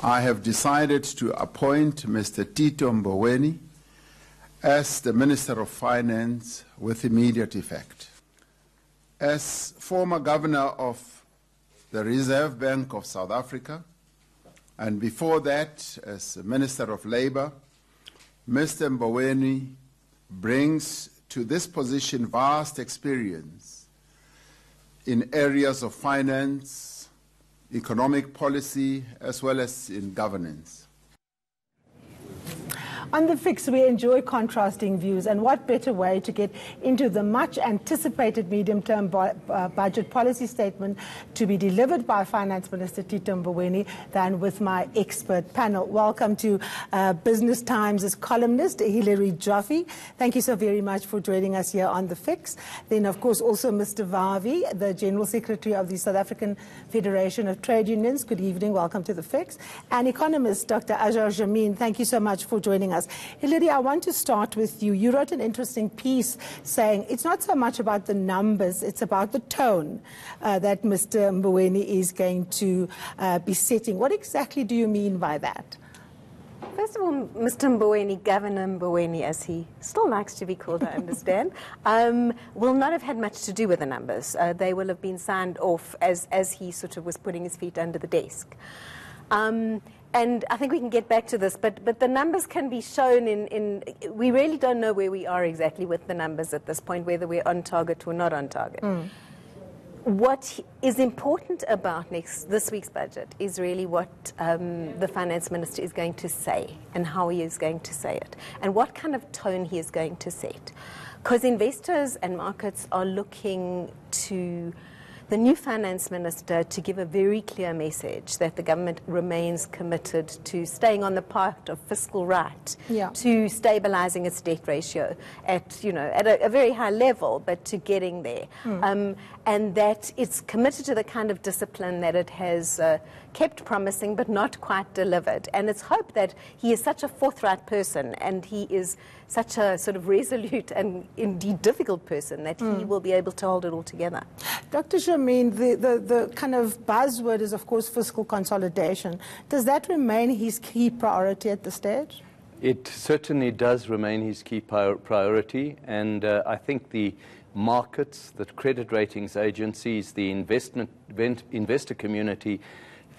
I have decided to appoint Mr. Tito Mboweni as the Minister of Finance with immediate effect. As former Governor of the Reserve Bank of South Africa, and before that as Minister of Labour, Mr. Mboweni brings to this position vast experience in areas of finance, economic policy, as well as in governance. On The Fix, we enjoy contrasting views, and what better way to get into the much-anticipated medium-term budget policy statement to be delivered by Finance Minister Tito Mboweni than with my expert panel. Welcome to Business Times' columnist, Hilary Joffe. Thank you so very much for joining us here on The Fix. Then, of course, also Mr. Vavi, the General Secretary of the South African Federation of Trade Unions. Good evening. Welcome to The Fix. And economist, Dr. Ajar Jammine. Thank you so much for joining us. Hilary, I want to start with you. You wrote an interesting piece saying it's not so much about the numbers, it's about the tone that Mr. Mboweni is going to be setting. What exactly do you mean by that? First of all, Mr. Mboweni, Governor Mboweni, as he still likes to be called, I understand, will not have had much to do with the numbers. They will have been signed off as he sort of was putting his feet under the desk. And I think we can get back to this, but the numbers can be shown in we really don't know where we are exactly with the numbers at this point, whether we're on target or not on target. What is important about this week's budget is really what the Finance Minister is going to say and how he is going to say it and what kind of tone he is going to set. Because investors and markets are looking to the new Finance Minister to give a very clear message that the government remains committed to staying on the path of fiscal right, to stabilising its debt ratio at a very high level, but to getting there, and that it's committed to the kind of discipline that it has kept promising but not quite delivered. And it's hoped that he is such a forthright person and he is such a sort of resolute and indeed difficult person that he will be able to hold it all together. Dr. Jammine, the kind of buzzword is, of course, fiscal consolidation. Does that remain his key priority at this stage? It certainly does remain his key priority, and I think the markets, the credit ratings agencies, the investor community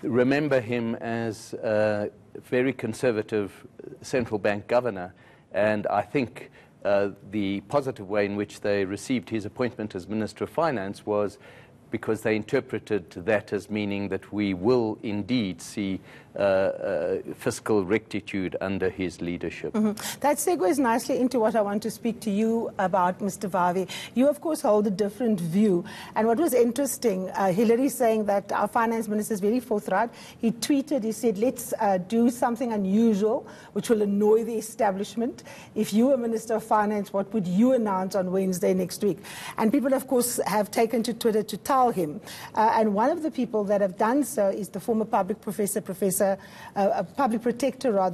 remember him as a very conservative central bank governor. And I think the positive way in which they received his appointment as Minister of Finance was because they interpreted that as meaning that we will indeed see fiscal rectitude under his leadership. That segues nicely into what I want to speak to you about, Mr. Vavi. You, of course, hold a different view. And what was interesting, Hilary saying that our finance minister is very forthright. He tweeted, he said, let's do something unusual, which will annoy the establishment. If you were Minister of Finance, what would you announce on Wednesday next week? And people, of course, have taken to Twitter to tell him. And one of the people that have done so is the former public protector,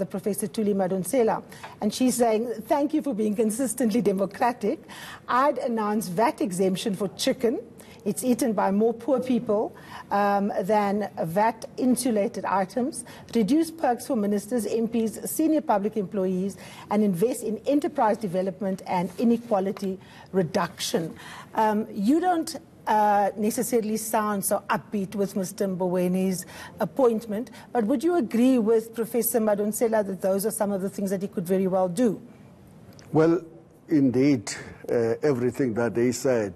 Professor Thuli Madonsela. And she's saying, thank you for being consistently democratic. I'd announce VAT exemption for chicken. It's eaten by more poor people than VAT-insulated items, reduce perks for ministers, MPs, senior public employees, and invest in enterprise development and inequality reduction. You don't necessarily sound so upbeat with Mr. Mboweni's appointment, but would you agree with Professor Madonsela that those are some of the things that he could very well do? Well, indeed, everything that they said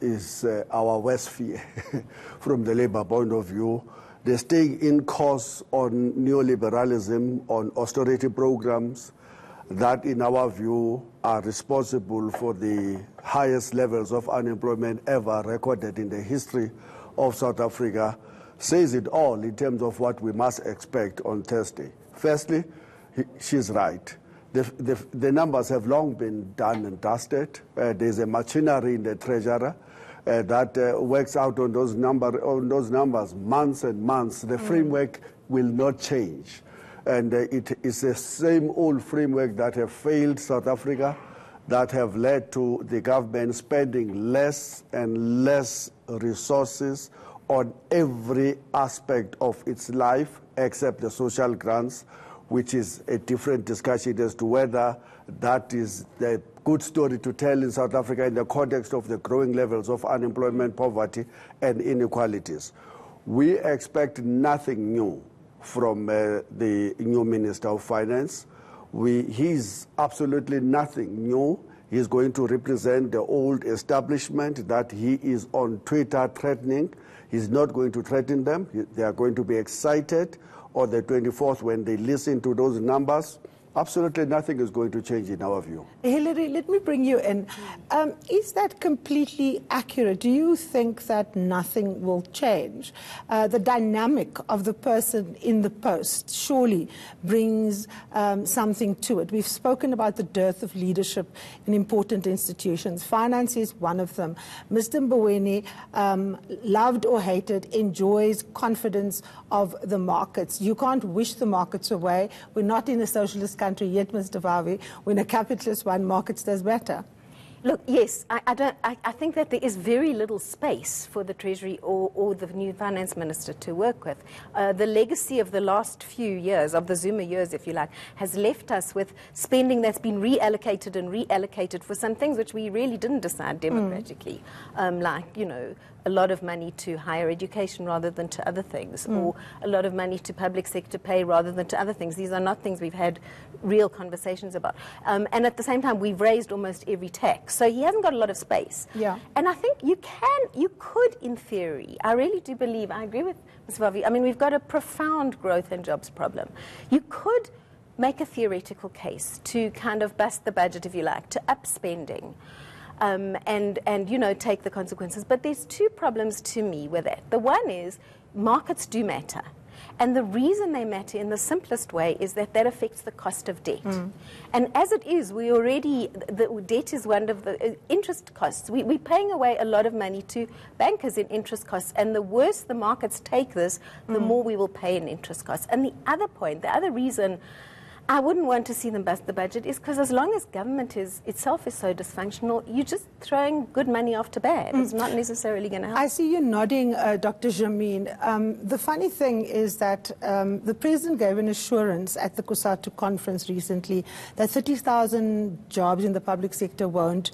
is our worst fear from the Labour point of view. They're staying in course on neoliberalism, on austerity programs that, in our view, are responsible for the highest levels of unemployment ever recorded in the history of South Africa, says it all in terms of what we must expect on Thursday. Firstly, she's right. The numbers have long been done and dusted. There's a machinery in the treasurer that works out on those numbers months and months. The framework will not change. And it is the same old framework that have failed South Africa, that have led to the government spending less and less resources on every aspect of its life except the social grants, which is a different discussion as to whether that is the good story to tell in South Africa in the context of the growing levels of unemployment, poverty, and inequalities. We expect nothing new from the new Minister of Finance. He's absolutely nothing new. He's going to represent the old establishment that he is on Twitter threatening. He's not going to threaten them. They are going to be excited on the 24th when they listen to those numbers. Absolutely nothing is going to change in our view. Hillary, let me bring you in. Is that completely accurate? Do you think that nothing will change? The dynamic of the person in the post surely brings something to it. We've spoken about the dearth of leadership in important institutions. Finance is one of them. Mr. Mboweni, loved or hated, enjoys confidence of the markets. You can't wish the markets away. We're not in a socialist country yet, Mr. Vavi. When a capitalist one, markets does better. Look, yes, I think that there is very little space for the Treasury or the new Finance Minister to work with. The legacy of the last few years, of the Zuma years, if you like, has left us with spending that's been reallocated and reallocated for some things which we really didn't decide democratically, like, you know, a lot of money to higher education rather than to other things, or a lot of money to public sector pay rather than to other things. These are not things we've had real conversations about. And at the same time, we've raised almost every tax. So he hasn't got a lot of space. Yeah. And I think you could, in theory, I really do believe, I agree with Ms. Vavi, I mean, we've got a profound growth and jobs problem. You could make a theoretical case to kind of bust the budget, if you like, to up spending. And you know, take the consequences. But there's two problems to me with that. The one is markets do matter. And the reason they matter in the simplest way is that that affects the cost of debt. And as it is, the debt is one of the interest costs. We're paying away a lot of money to bankers in interest costs. And the worse the markets take this, the more we will pay in interest costs. And the other point, the other reason I wouldn't want to see them bust the budget is because as long as government itself is so dysfunctional, you're just throwing good money after bad. It's not necessarily going to help. I see you nodding, Dr. Jameen. The funny thing is that the President gave an assurance at the COSATU conference recently that 30,000 jobs in the public sector won't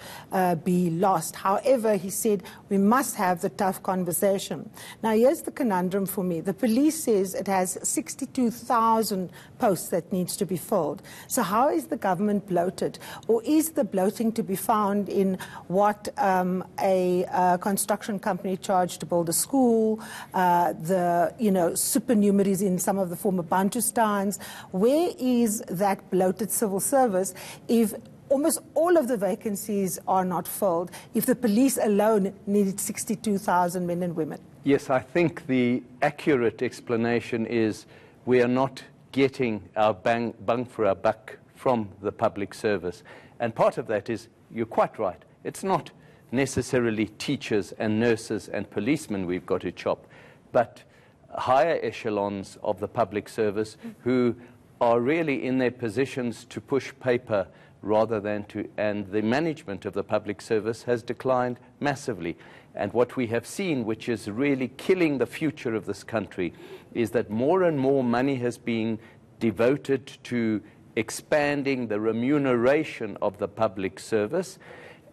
be lost. However, he said we must have the tough conversation. Now, here's the conundrum for me. The police says it has 62,000 posts that needs to be filled. So how is the government bloated? Or is the bloating to be found in what a construction company charged to build a school, the supernumeraries in some of the former Bantustans? Where is that bloated civil service if almost all of the vacancies are not filled, if the police alone needed 62,000 men and women? Yes, I think the accurate explanation is we are not getting our bang for our buck from the public service. And part of that is, you're quite right, it's not necessarily teachers and nurses and policemen we've got to chop, but higher echelons of the public service who are really in their positions to push paper rather than to, and the management of the public service has declined massively. And what we have seen, which is really killing the future of this country, is that more and more money has been devoted to expanding the remuneration of the public service,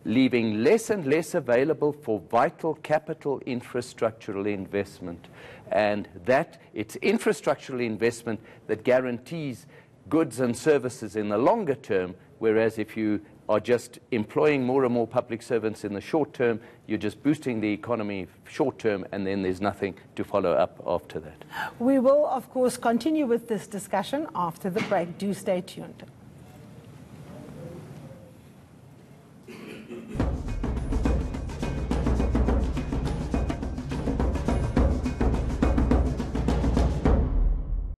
leaving less and less available for vital capital infrastructural investment. And that it's infrastructural investment that guarantees goods and services in the longer term, whereas if you are just employing more and more public servants in the short term, you're just boosting the economy short term, and then there's nothing to follow up after that. We will, of course, continue with this discussion after the break. Do stay tuned.